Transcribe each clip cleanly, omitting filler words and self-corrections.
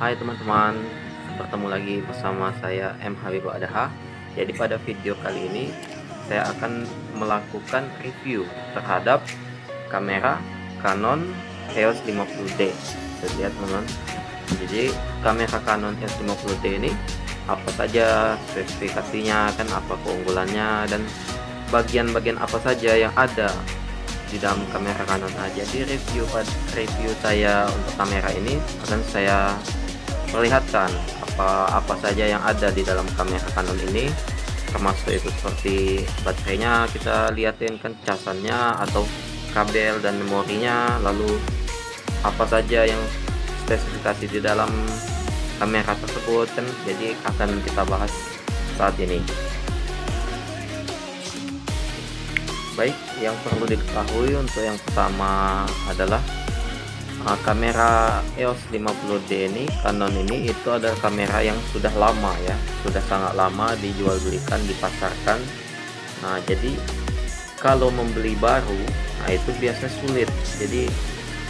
Hai teman-teman, bertemu lagi bersama saya M. Habib Adaha. Jadi pada video kali ini saya akan melakukan review terhadap kamera Canon EOS 50D. Bisa lihat teman-teman. Jadi kamera Canon EOS 50D ini apa saja spesifikasinya, kan apa keunggulannya, dan bagian-bagian apa saja yang ada di dalam kamera Canon. Nah, jadi review saya untuk kamera ini akan saya perlihatkan apa saja yang ada di dalam kamera Canon ini, termasuk itu seperti baterainya, kita lihatin kan casannya atau kabel dan memorinya, lalu apa saja yang spesifikasi di dalam kamera tersebut kan, jadi akan kita bahas saat ini. Baik, yang perlu diketahui untuk yang pertama adalah kamera EOS 50D ini, Canon ini, itu adalah kamera yang sudah lama ya, sudah sangat lama dijual belikan, dipasarkan. Nah, jadi kalau membeli baru, nah itu biasa sulit. Jadi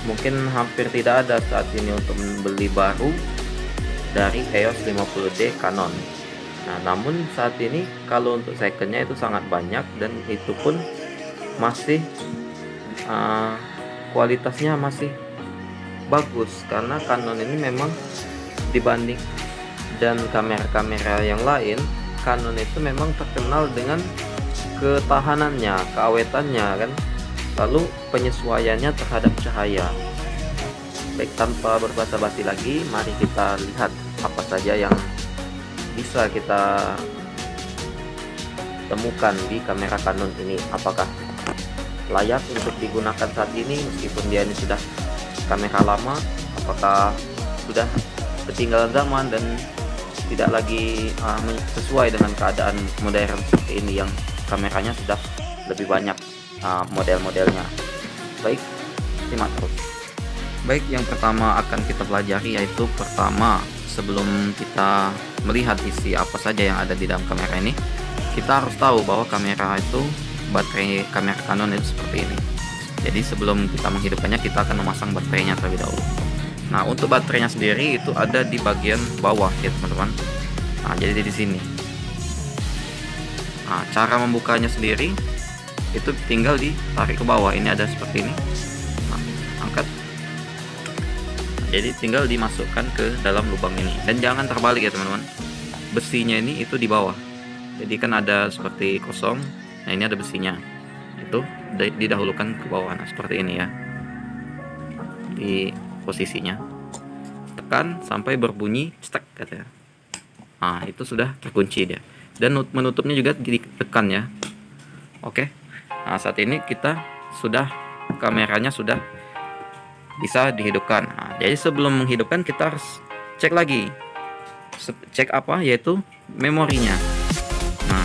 mungkin hampir tidak ada saat ini untuk membeli baru dari EOS 50D Canon. Nah, namun saat ini kalau untuk secondnya itu sangat banyak, dan itu pun masih kualitasnya masih bagus, karena Canon ini memang dibanding dan kamera-kamera yang lain, Canon itu memang terkenal dengan ketahanannya, keawetannya kan, lalu penyesuaiannya terhadap cahaya. Baik, tanpa berbasa-basi lagi, mari kita lihat apa saja yang bisa kita temukan di kamera Canon ini. Apakah layak untuk digunakan saat ini meskipun dia ini sudah kamera lama, apakah sudah ketinggalan zaman dan tidak lagi sesuai dengan keadaan modern seperti ini yang kameranya sudah lebih banyak model-modelnya. Baik, simak terus. Baik, yang pertama akan kita pelajari yaitu pertama, sebelum kita melihat isi apa saja yang ada di dalam kamera ini, kita harus tahu bahwa kamera itu, baterai kamera Canon itu seperti ini. Jadi sebelum kita menghidupkannya, kita akan memasang baterainya terlebih dahulu. Nah, untuk baterainya sendiri itu ada di bagian bawah ya teman-teman. Nah, jadi di sini. Nah, cara membukanya sendiri itu tinggal ditarik ke bawah. Ini ada seperti ini. Nah, angkat. Jadi tinggal dimasukkan ke dalam lubang ini, dan jangan terbalik ya teman-teman. Besinya ini itu di bawah. Jadi kan ada seperti kosong. Nah, ini ada besinya. Itu didahulukan ke bawah. Nah, seperti ini ya, di posisinya tekan sampai berbunyi stek katanya. Nah, itu sudah terkunci dia, dan menutupnya juga ditekan ya. Oke. Nah, saat ini kita kameranya sudah bisa dihidupkan. Nah, jadi sebelum menghidupkan kita harus cek lagi, cek apa, yaitu memorinya. Nah,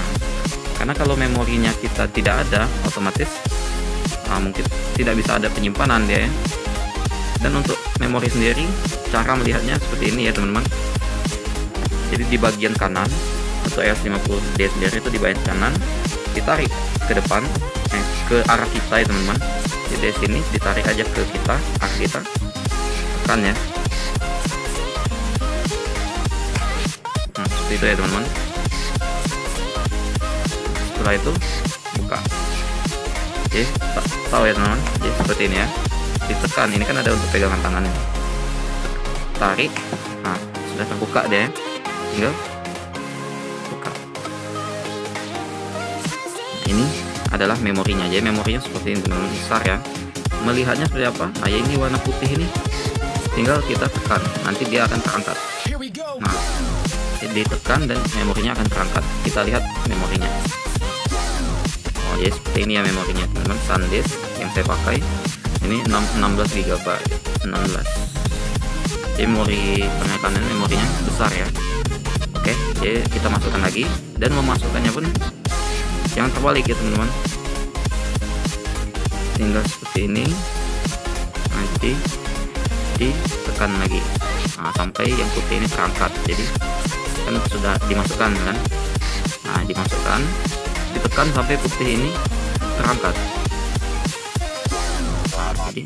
karena kalau memorinya kita tidak ada, otomatis mungkin tidak bisa ada penyimpanan dia ya. Dan untuk memori sendiri, cara melihatnya seperti ini ya teman-teman. Jadi di bagian kanan atau EOS 50D sendiri itu di bagian kanan, ditarik ke depan, ke arah kita ya teman-teman. Jadi dari sini ditarik aja ke kita, arah kita, tekan ya. Nah, seperti itu ya teman-teman. Setelah itu buka. Oke, tahu ya teman-teman. Jadi seperti ini ya, ditekan. Ini kan ada untuk pegangan tangannya, tarik. Nah, sudah terbuka deh, tinggal buka. Ini adalah memorinya. Jadi memorinya seperti ini teman-teman, besar ya. Melihatnya seperti apa? Nah, ini warna putih ini tinggal kita tekan, nanti dia akan terangkat. Nah, ditekan dan memorinya akan terangkat. Kita lihat memorinya. Oh ya, seperti ini ya memorinya teman-teman. SanDisk yang saya pakai ini 16 GB 16. Jadi memori penekanan memorinya besar ya. Oke, jadi kita masukkan lagi, dan memasukkannya pun jangan terbalik ya teman-teman. Tinggal seperti ini, nanti ditekan lagi. Nah, sampai yang putih ini terangkat. Jadi kan sudah dimasukkan kan. Nah, dimasukkan, ditekan sampai putih ini terangkat. Jadi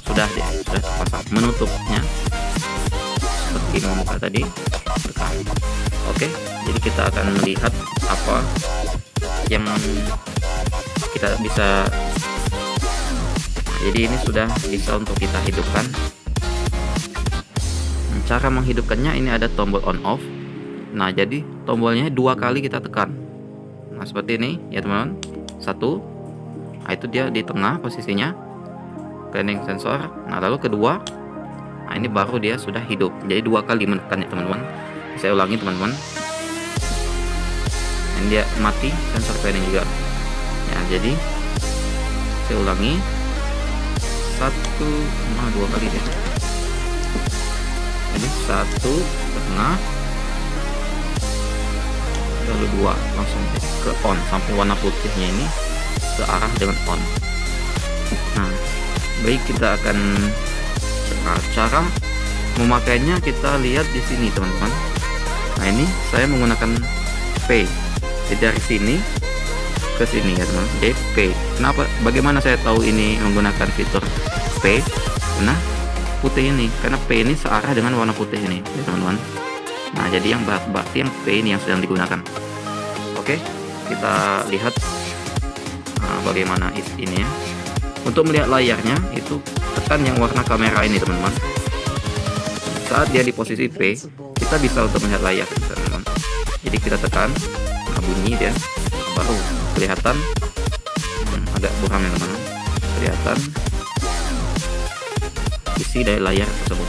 sudah terpasang. Menutupnya seperti semua muka tadi, tekan. Oke, jadi kita akan melihat apa yang kita bisa. Jadi ini sudah bisa untuk kita hidupkan. Cara menghidupkannya, ini ada tombol on off. Nah, jadi tombolnya 2 kali kita tekan. Nah, seperti ini ya teman-teman. 1. Nah, itu dia di tengah posisinya, cleaning sensor. Nah, lalu kedua, nah ini baru dia sudah hidup. Jadi 2 kali menekan ya teman-teman. Saya ulangi teman-teman. Ini dia mati, sensor cleaning juga. Ya, jadi saya ulangi. 1, 2 kali deh. Ini 1 tengah, lalu 2 langsung ke on sampai warna putihnya ini searah dengan on. Nah, baik, kita akan cara memakainya kita lihat di sini teman-teman. Nah, ini saya menggunakan P. Jadi dari sini ke sini ya teman-teman. Jadi P. Kenapa? Bagaimana saya tahu ini menggunakan fitur P? Nah, putih ini, karena P ini searah dengan warna putih ini ya teman-teman. Nah, jadi yang berarti yang P ini yang sedang digunakan. Oke, kita lihat bagaimana ini ya. Untuk melihat layarnya itu tekan yang warna kamera ini teman-teman. Saat dia di posisi P, kita bisa untuk melihat layar teman-teman. Jadi kita tekan, nah bunyi dia, baru kelihatan agak buram ya teman-teman. Kelihatan isi dari layar tersebut.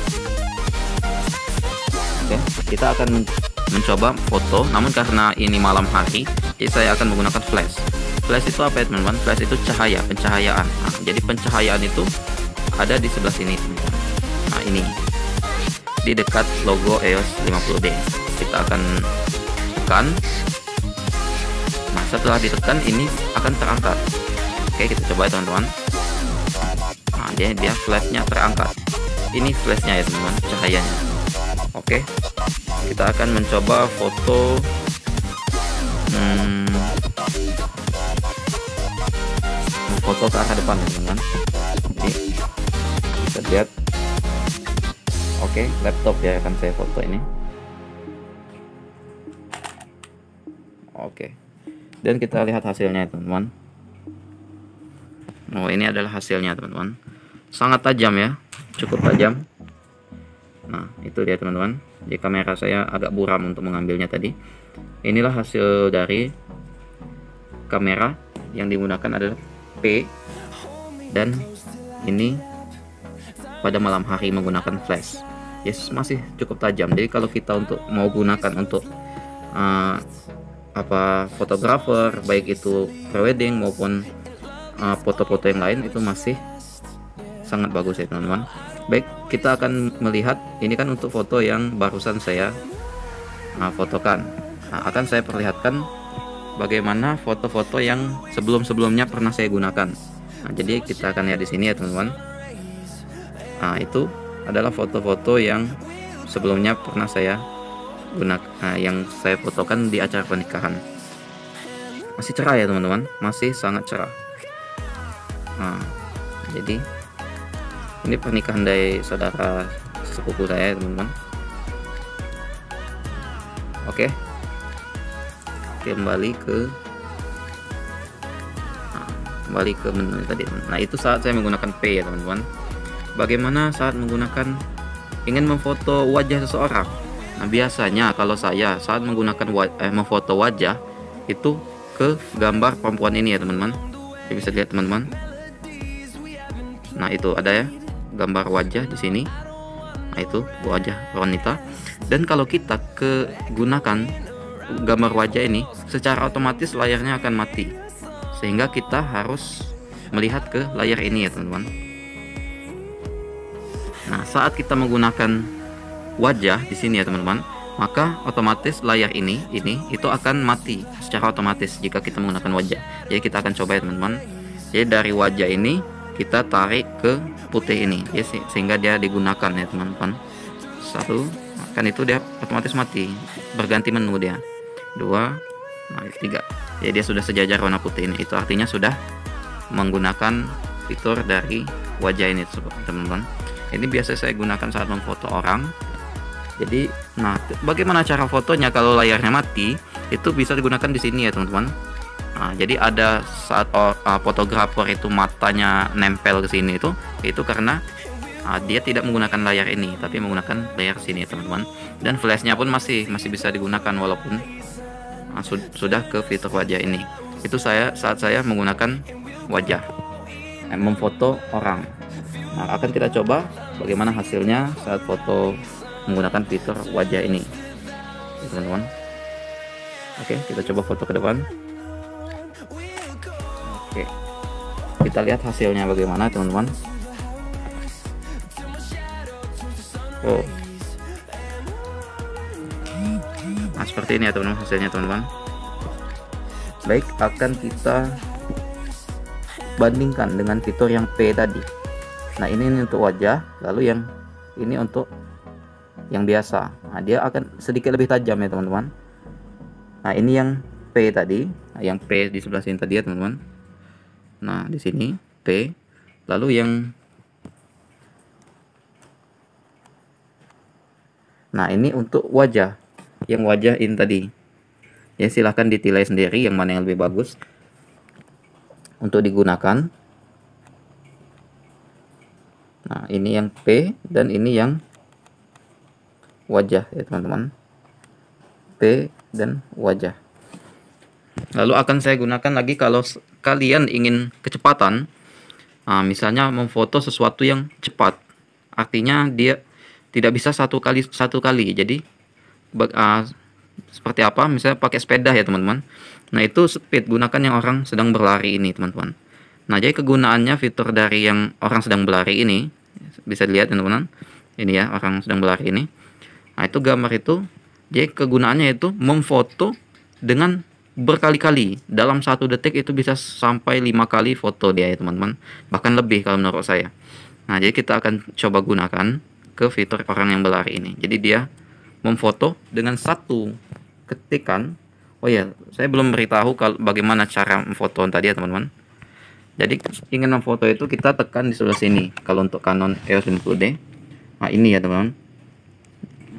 Oke, kita akan mencoba foto, namun karena ini malam hari, jadi saya akan menggunakan flash. Flash itu apa ya teman-teman? Flash itu cahaya, pencahayaan. Nah, jadi pencahayaan itu ada di sebelah sini teman-teman. Nah, ini di dekat logo EOS 50D. Kita akan tekan. Nah, setelah ditekan ini akan terangkat. Oke, kita coba ya teman-teman. Nah, dia flashnya terangkat. Ini flashnya ya teman-teman, cahayanya. Oke, kita akan mencoba foto foto ke arah depan ya teman-teman. Jadi bisa lihat. Oke, laptop ya akan saya foto ini. Oke, dan kita lihat hasilnya teman-teman. Oh, ini adalah hasilnya teman-teman. Sangat tajam ya, cukup tajam. Nah, itu dia teman-teman. Jadi kamera saya agak buram untuk mengambilnya tadi. Inilah hasil dari kamera yang digunakan adalah P, dan ini pada malam hari menggunakan flash. Yes, masih cukup tajam. Jadi kalau kita untuk mau gunakan untuk fotografer, baik itu prewedding maupun foto-foto yang lain, itu masih sangat bagus ya teman-teman. Baik, kita akan melihat ini kan untuk foto yang barusan saya fotokan. Nah, akan saya perlihatkan bagaimana foto-foto yang sebelum-sebelumnya pernah saya gunakan. Nah, jadi kita akan lihat di sini ya teman-teman. Nah, itu adalah foto-foto yang sebelumnya pernah saya gunakan, yang saya fotokan di acara pernikahan. Masih cerah ya teman-teman, masih sangat cerah. Nah, jadi ini pernikahan dari saudara sepupu saya teman-teman. Oke, kembali ke menu tadi. Nah, itu saat saya menggunakan P ya teman-teman. Bagaimana saat menggunakan ingin memfoto wajah seseorang? Nah, biasanya kalau saya saat menggunakan memfoto wajah itu ke gambar perempuan ini ya teman-teman. Bisa lihat teman-teman. Nah, itu ada ya gambar wajah di sini. Nah, itu wajah wanita. Dan kalau kita gunakan gambar wajah ini, secara otomatis layarnya akan mati, sehingga kita harus melihat ke layar ini ya teman-teman. Nah, saat kita menggunakan wajah di sini ya teman-teman, maka otomatis layar ini itu akan mati secara otomatis jika kita menggunakan wajah. Jadi kita akan coba ya teman-teman. Jadi dari wajah ini kita tarik ke putih ini ya, sehingga dia digunakan ya teman-teman. 1, kan itu dia otomatis mati, berganti menu dia. 2, nah 3, jadi dia sudah sejajar warna putih ini. Itu artinya sudah menggunakan fitur dari wajah ini teman-teman. Ini biasa saya gunakan saat memfoto orang Jadi, nah, bagaimana cara fotonya kalau layarnya mati? Itu bisa digunakan di sini ya teman-teman. Nah, jadi ada saat fotografer itu matanya nempel ke sini itu karena dia tidak menggunakan layar ini, tapi menggunakan layar sini teman-teman. Dan flashnya pun masih bisa digunakan walaupun sudah ke fitur wajah ini. Itu saat saya menggunakan wajah, memfoto orang. Nah, akan kita coba bagaimana hasilnya saat foto menggunakan fitur wajah ini, teman-teman. Oke, kita coba foto ke depan. Oke, kita lihat hasilnya bagaimana, teman-teman. Oh, nah seperti ini ya teman-teman hasilnya, teman-teman. Baik, akan kita bandingkan dengan fitur yang P tadi. Nah, ini untuk wajah, lalu yang ini untuk yang biasa. Nah, dia akan sedikit lebih tajam ya teman-teman. Nah, ini yang P tadi, nah, yang P di sebelah sini tadi ya teman-teman. Nah, di sini P, lalu nah ini untuk wajah, yang wajah ini tadi. Ya, silahkan ditilai sendiri yang mana yang lebih bagus untuk digunakan. Nah, ini yang P dan ini yang wajah ya teman-teman. P dan wajah. Lalu akan saya gunakan lagi kalau kalian ingin kecepatan. Nah, misalnya memfoto sesuatu yang cepat, artinya dia tidak bisa satu kali. Jadi seperti apa? Misalnya pakai sepeda ya teman-teman. Nah, itu speed, gunakan yang orang sedang berlari ini teman-teman. Nah, jadi kegunaannya fitur dari yang orang sedang berlari ini bisa dilihat teman-teman. Ini ya, orang sedang berlari ini. Nah, itu gambar itu, jadi kegunaannya itu memfoto dengan berkali-kali. Dalam 1 detik itu bisa sampai 5 kali foto dia ya teman-teman. Bahkan lebih kalau menurut saya. Nah, jadi kita akan coba gunakan ke fitur orang yang berlari ini. Jadi dia memfoto dengan 1 ketikan. Oh ya, saya belum beritahu bagaimana cara memfoto tadi ya teman-teman. Jadi ingin memfoto itu kita tekan di sebelah sini. Kalau untuk Canon EOS 50D, nah ini ya teman-teman.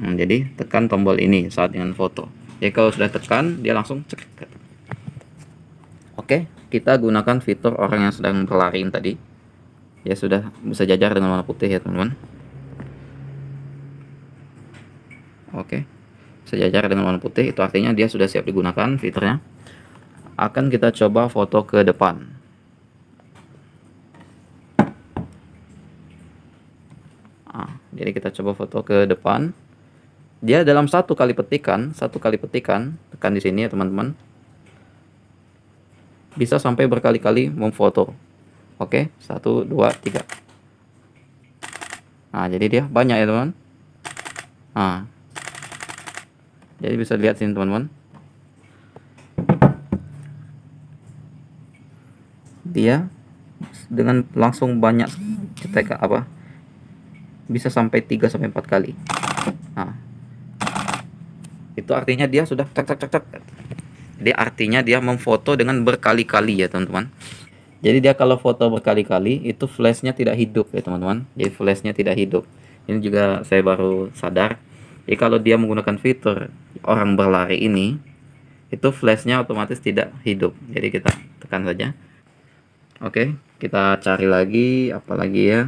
Jadi tekan tombol ini saat ingin foto. Jadi kalau sudah tekan, dia langsung cek. Oke, kita gunakan fitur orang yang sedang berlari tadi. Ya, sudah bisa jajar dengan warna putih ya teman-teman. Oke, sejajar dengan warna putih, itu artinya dia sudah siap digunakan fiturnya. Akan kita coba foto ke depan. Jadi kita coba foto ke depan. Dia dalam 1 kali petikan, tekan di sini ya teman-teman, bisa sampai berkali-kali memfoto. Oke, 1, 2, 3. Nah, jadi dia banyak ya teman-teman. Nah, jadi bisa lihat sini teman-teman. Dia dengan langsung banyak cetek bisa sampai 3 sampai 4 kali. Nah, itu artinya dia sudah cek. Jadi artinya dia memfoto dengan berkali-kali ya teman-teman. Jadi dia kalau foto berkali-kali itu flashnya tidak hidup ya teman-teman. Jadi flashnya tidak hidup. Ini juga saya baru sadar. Jadi kalau dia menggunakan fitur orang berlari ini, itu flashnya otomatis tidak hidup. Jadi kita tekan saja. Oke, kita cari lagi apa lagi ya.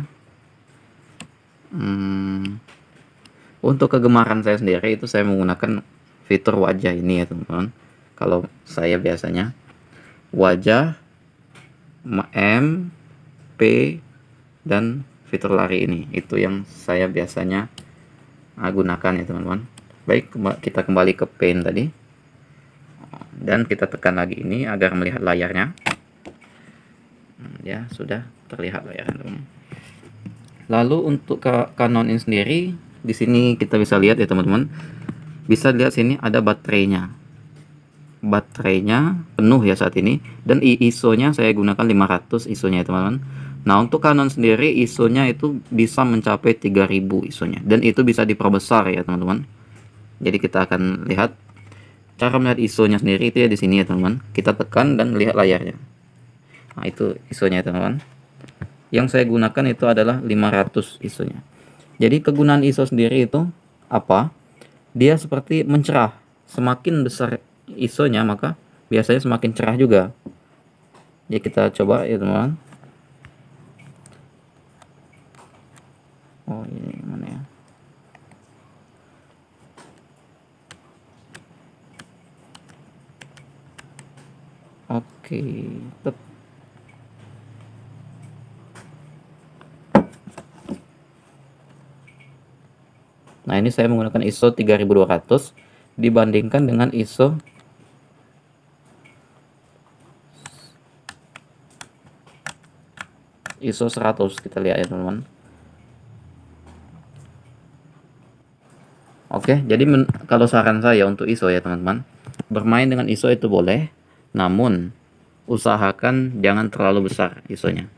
Untuk kegemaran saya sendiri itu saya menggunakan fitur wajah ini ya teman-teman. Kalau saya biasanya wajah, M, P, dan fitur lari ini, itu yang saya biasanya gunakan ya teman-teman. Baik, kita kembali ke pen tadi dan kita tekan lagi ini agar melihat layarnya. Ya, sudah terlihat layarnya teman-teman. Lalu untuk Canon ini sendiri, di sini kita bisa lihat ya teman-teman. Bisa lihat sini ada baterainya. Baterainya penuh ya saat ini, dan ISO-nya saya gunakan 500 ISO-nya ya teman-teman. Nah, untuk Canon sendiri ISO-nya itu bisa mencapai 3000 ISO-nya, dan itu bisa diperbesar ya teman-teman. Jadi kita akan lihat cara melihat ISO-nya sendiri itu ya di sini ya teman-teman. Kita tekan dan lihat layarnya. Nah, itu ISO-nya teman-teman. Yang saya gunakan itu adalah 500 ISO-nya. Jadi kegunaan ISO sendiri itu apa? dia seperti mencerah. Semakin besar ISO-nya maka biasanya semakin cerah juga. Ya kita coba ya teman-teman. Oh ini mana ya? Oke, nah ini saya menggunakan ISO 3200 dibandingkan dengan ISO ISO 100. Kita lihat ya teman-teman. Oke, jadi kalau saran saya untuk ISO ya teman-teman, bermain dengan ISO itu boleh, namun usahakan jangan terlalu besar ISO-nya.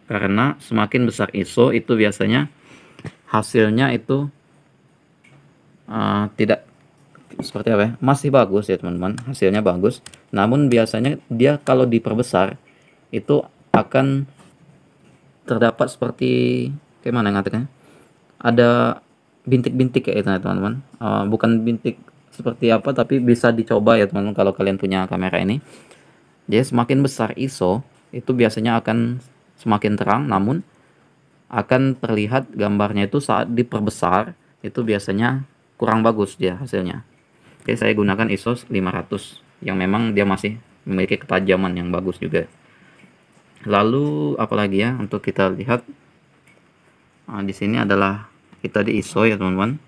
Karena semakin besar ISO itu biasanya hasilnya itu tidak seperti apa ya, masih bagus ya teman-teman, hasilnya bagus, namun biasanya dia kalau diperbesar itu akan terdapat seperti kayak mana ngatakannya, ada bintik-bintik kayak itu teman-teman. Bukan bintik seperti apa, tapi bisa dicoba ya teman-teman kalau kalian punya kamera ini. Jadi semakin besar ISO itu biasanya akan semakin terang, namun akan terlihat gambarnya itu saat diperbesar itu biasanya kurang bagus dia hasilnya. Oke, saya gunakan ISO 500 yang memang dia masih memiliki ketajaman yang bagus juga. Lalu apalagi ya untuk kita lihat, di sini adalah kita di ISO ya teman-teman,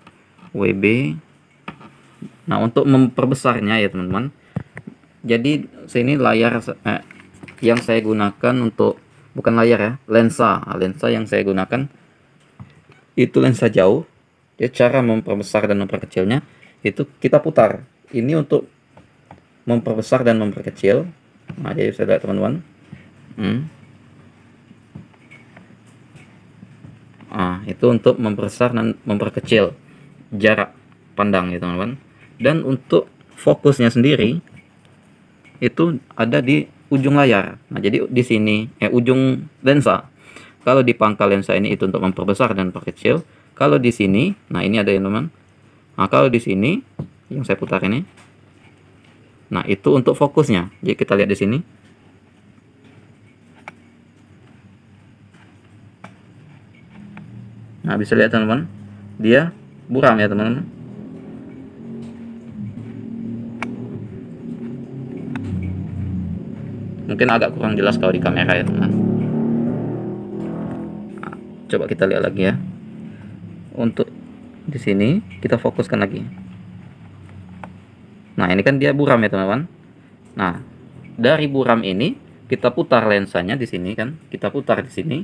WB. Nah untuk memperbesarnya ya teman-teman, jadi sini layar yang saya gunakan untuk, bukan layar ya, lensa yang saya gunakan itu lensa jauh. Jadi cara memperbesar dan memperkecilnya itu kita putar. Ini untuk memperbesar dan memperkecil. Nah jadi bisa lihat teman-teman. Itu untuk memperbesar dan memperkecil jarak pandang ya teman-teman. Dan untuk fokusnya sendiri itu ada di ujung layar. Nah jadi di sini ujung lensa. Kalau di pangkal lensa ini itu untuk memperbesar dan memperkecil. Kalau di sini, nah ini ada ya teman. Nah kalau di sini yang saya putar ini, nah itu untuk fokusnya. Jadi kita lihat di sini. Nah bisa lihat teman-teman, dia buram ya teman-teman. Mungkin agak kurang jelas kalau di kamera ya teman-teman. Nah, coba kita lihat lagi ya. Untuk di sini kita fokuskan lagi. Nah ini kan dia buram ya teman-teman. Nah dari buram ini kita putar lensanya di sini kan, kita putar di sini.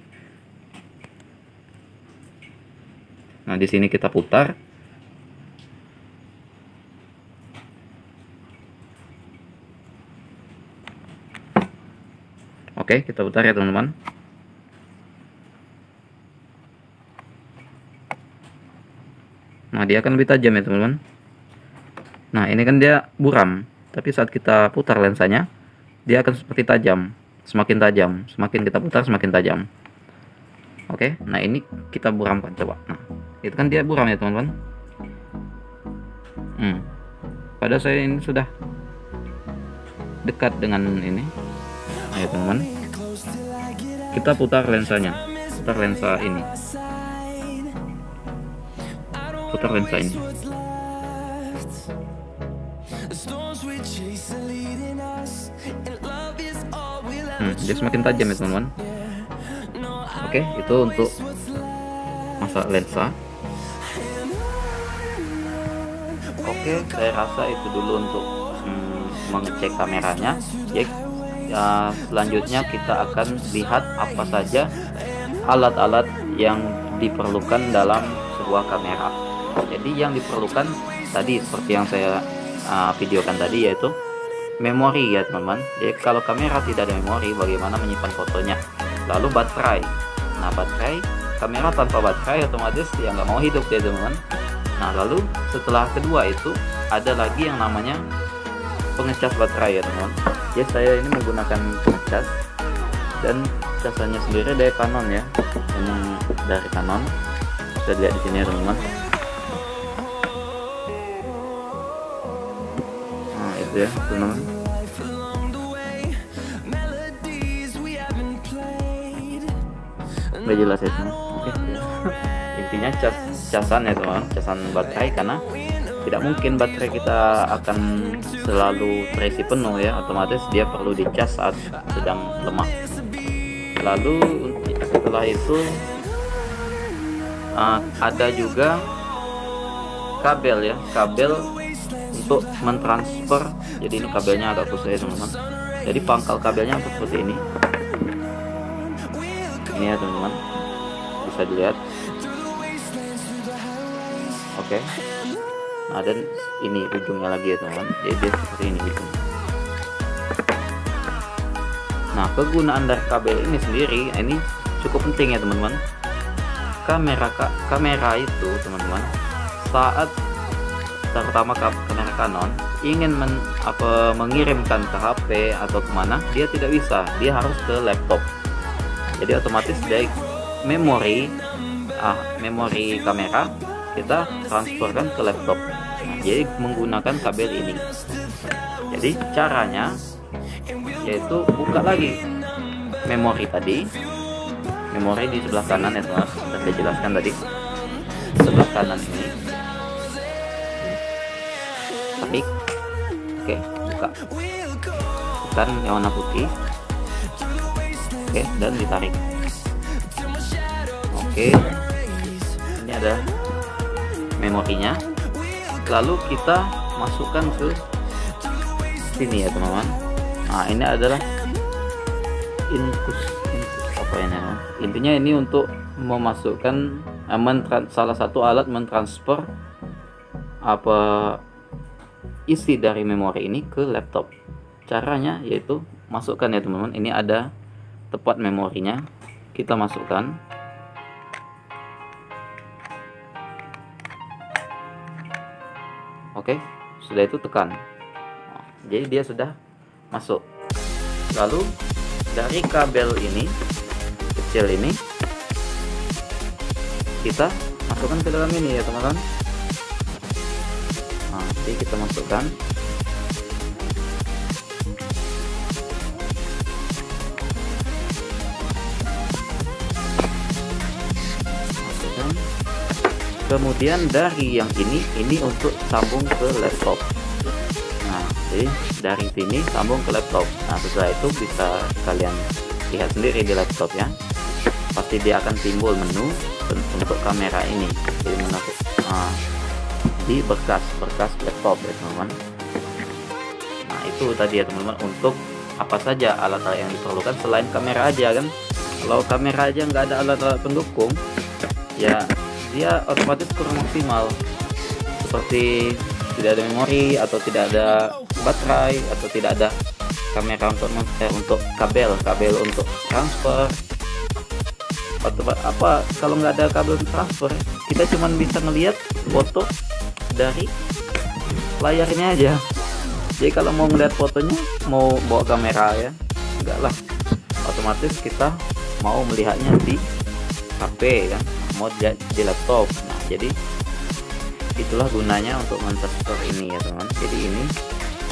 Nah di sini kita putar. Oke, kita putar ya teman-teman. Nah dia akan lebih tajam ya teman-teman. Nah ini kan dia buram, tapi saat kita putar lensanya dia akan seperti tajam, semakin tajam, semakin kita putar semakin tajam. Oke, nah ini kita buramkan coba. Nah itu kan dia buram ya teman-teman. Pada saya ini sudah dekat dengan ini. Nah ya teman-teman, kita putar lensanya, putar lensa ini, putar lensa ini. Dia semakin tajam ya teman-teman. Oke, itu untuk masa lensa. Oke, saya rasa itu dulu untuk mengecek kameranya. Selanjutnya kita akan lihat apa saja alat-alat yang diperlukan dalam sebuah kamera. Jadi yang diperlukan tadi seperti yang saya videokan tadi, yaitu memori ya teman-teman. Jadi kalau kamera tidak ada memori, bagaimana menyimpan fotonya? Lalu baterai. Nah baterai, kamera tanpa baterai otomatis ya nggak mau hidup ya teman-teman. Nah lalu setelah kedua itu ada lagi yang namanya pengecas baterai ya teman-teman. Jadi saya ini menggunakan pengecas, dan casannya sendiri dari Canon ya, memang dari Canon. bisa dilihat di sini ya teman-teman. Nah itu ya teman-teman. Udah jelas ya teman. Oke. Intinya casan ya teman, casan baterai, karena tidak mungkin baterai kita akan selalu terisi penuh ya, otomatis dia perlu dicas saat sedang lemah. Lalu setelah itu ada juga kabel ya, kabel untuk mentransfer. Jadi ini kabelnya agak kusut ya teman-teman. Jadi pangkal kabelnya seperti ini. Ini ya teman-teman, bisa dilihat. Oke. Nah dan ini ujungnya lagi ya teman-teman, jadi dia seperti ini gitu. Nah kegunaan dari kabel ini sendiri ini cukup penting ya teman-teman. Kamera itu teman-teman, saat terutama kamera Canon ingin mengirimkan ke HP atau kemana, dia tidak bisa, dia harus ke laptop. Jadi otomatis dari memori kamera kita transferkan ke laptop. Nah, jadi menggunakan kabel ini. Jadi caranya yaitu buka lagi memori tadi, memori di sebelah kanan ya teman, sudah saya jelaskan tadi, sebelah kanan ini. Tarik, oke, buka, tekan yang warna putih, oke, dan ditarik. Oke, ini ada memorinya. Lalu kita masukkan ke sini ya teman-teman. Nah ini adalah input apa ini? Intinya ini untuk memasukkan salah satu alat mentransfer isi dari memori ini ke laptop. Caranya yaitu masukkan ya teman-teman. Ini ada tempat memorinya, kita masukkan. Oke, sudah itu tekan. Nah, jadi dia sudah masuk. Lalu dari kabel ini kecil ini kita masukkan ke dalam ini ya teman-teman. Nah, jadi kita masukkan. Kemudian dari yang ini untuk sambung ke laptop. Nah, jadi dari sini sambung ke laptop. Nah, setelah itu bisa kalian lihat sendiri di laptop ya. Pasti dia akan timbul menu untuk kamera ini. Jadi menurut di berkas laptop ya teman-teman. Nah, itu tadi ya teman-teman, untuk apa saja alat-alat yang diperlukan selain kamera aja kan. Kalau kamera aja nggak ada alat-alat pendukung, ya dia otomatis kurang maksimal, seperti tidak ada memori atau tidak ada baterai atau tidak ada kamera untuk kabel untuk transfer atau apa. Kalau nggak ada kabel transfer, kita cuma bisa ngelihat foto dari layarnya aja. Jadi kalau mau ngeliat fotonya, mau bawa kamera ya enggak lah, otomatis kita mau melihatnya di HP kan, mau di laptop. Nah, jadi itulah gunanya untuk mentransfer ini ya teman. Jadi ini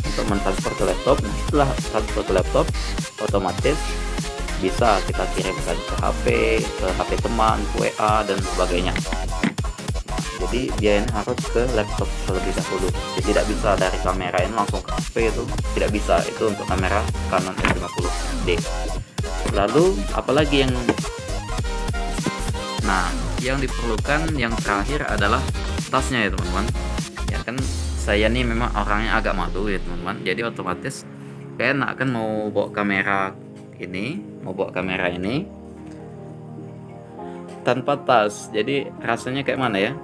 untuk mentransfer ke laptop. Nah, setelah transfer ke laptop, otomatis bisa kita kirimkan ke HP teman, WA dan sebagainya. Jadi dia ini harus ke laptop terlebih dahulu. Jadi tidak bisa dari kamera ini langsung ke HP, itu tidak bisa. Itu untuk kamera Canon M50D. Lalu apalagi yang diperlukan yang terakhir adalah tasnya ya teman-teman. Ya kan saya nih memang orangnya agak malu ya teman-teman. Jadi otomatis kayak enak kan mau bawa kamera ini tanpa tas. Jadi rasanya kayak mana ya?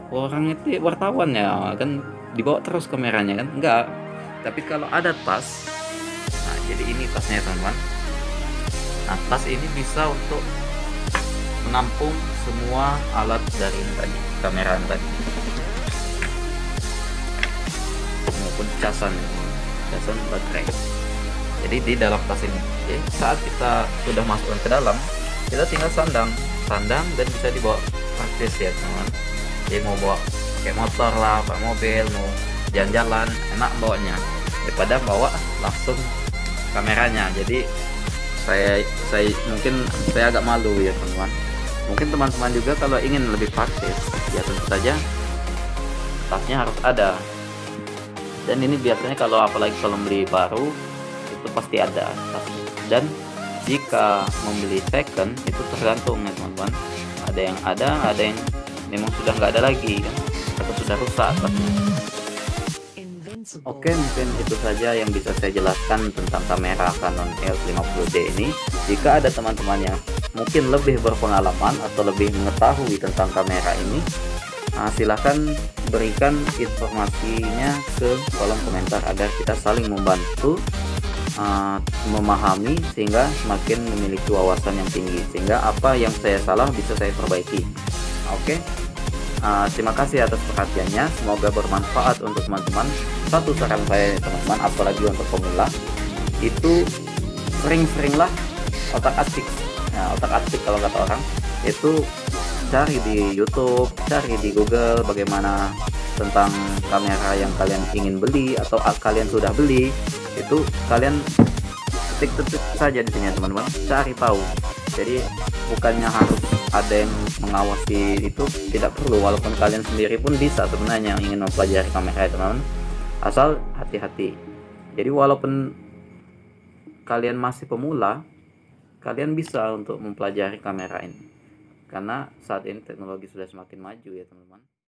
Orang itu wartawan ya kan, dibawa terus kameranya kan? Enggak. Tapi kalau ada tas, nah jadi ini tasnya ya teman-teman. Nah, tas ini bisa untuk menampung semua alat dari ini tadi, kamera tadi, maupun casan baterai. Jadi di dalam tas ini, saat kita sudah masukkan ke dalam, kita tinggal sandang dan bisa dibawa praktis ya teman-teman. Jadi mau bawa kayak motor lah, pakai mobil, mau jalan-jalan enak bawanya daripada bawa langsung kameranya. Jadi saya mungkin saya agak malu ya teman-teman. Mungkin teman-teman juga kalau ingin lebih praktis ya tentu saja tasnya harus ada. Dan ini biasanya kalau apalagi kalau beli baru itu pasti ada tas. Dan jika membeli second itu tergantung ya teman-teman. Ada yang ada yang memang sudah nggak ada lagi kan, atau sudah rusak tasnya. Oke, mungkin itu saja yang bisa saya jelaskan tentang kamera Canon EOS 50D ini. Jika ada teman-teman yang mungkin lebih berpengalaman atau lebih mengetahui tentang kamera ini, silahkan berikan informasinya ke kolom komentar agar kita saling membantu memahami, sehingga semakin memiliki wawasan yang tinggi, sehingga apa yang saya salah bisa saya perbaiki. Oke. Terima kasih atas perhatiannya, semoga bermanfaat untuk teman-teman. Satu saran saya teman-teman, apalagi untuk pemula, itu sering-seringlah otak-atik. Nah, otak-atik kalau kata orang itu, cari di YouTube, cari di Google bagaimana tentang kamera yang kalian ingin beli atau kalian sudah beli. Itu kalian ketik saja di sini teman-teman, cari tahu. Jadi bukannya harus ada yang mengawasi, itu tidak perlu. Walaupun kalian sendiri pun bisa sebenarnya yang ingin mempelajari kamera ya teman-teman, asal hati-hati. Jadi walaupun kalian masih pemula, kalian bisa untuk mempelajari kamera ini, karena saat ini teknologi sudah semakin maju ya teman-teman.